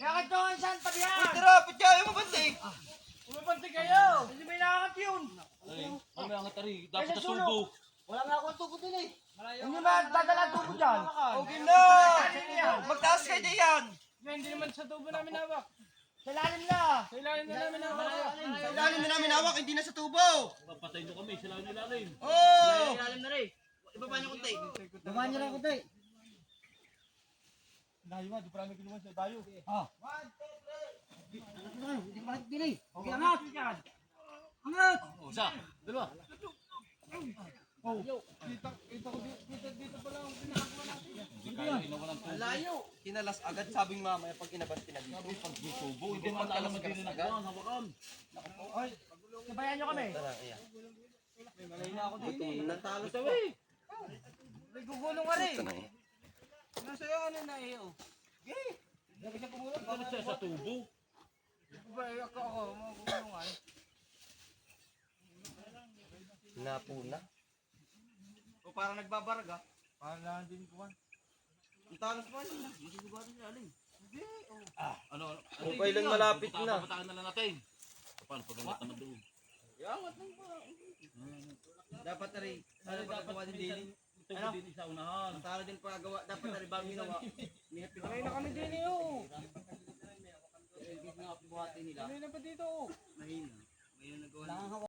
Kaya katungan saan pa diyan? Uy, tara, patyayo mo bante. Umabanti kayo. Hindi may nakakat yun. Ano ang atari? Dapat Kasi sa subo. Wala nga akong tubo din eh. Hindi ba dadala tubo dyan? Okay na. Magtaas kayo diyan. Hindi naman sa tubo namin hawak. Sa lalim na. Sa ilalim na namin hawak. Sa ilalim na namin hawak, hindi na sa tubo. Papatay nyo kami, sila ang ilalim. Oh! Ilalim na rin. Ibaba niyo konti. Baba niyo lang kunti. Dayo nga, di pa namin kinuha sa dayo. Hindi ko makikita din eh. Okay, angat. Angat. O, isa, dalawa. Kita ko dito pala ang pinakakuha natin. Hindi kaya inawa ng tubo. Layo. Kinalas agad, sabing mamaya pag inabas pinagito. Pag subo, hindi man alam magdili na gawin, hawakan. Sabayan niyo kami. Tara, iya. Malay na ako dito. Natalo Ito eh. May gugulong ka rin. Ito na eh. Nasa yung ano na eh. Oh. Ano siya sa tubo? Ba, ako, mga gugulungan. Napuna. O parang nagbabarag ah. Parang lang din ko. Ang talas mo yun. Masisugatan niya alin. Ano? Okay lang, malapit na. Papataan na lang natin. Paano pag angat naman doon? Dapat na rin. Sana pagkagawa din din. Tubo din sa unahan. Sana din pagkagawa. Dapat na rin bago ginawa. Malay na kami din eh. Oh. Buhatin nila. Malay na pa dito. Mahina. Ngayon nagawa.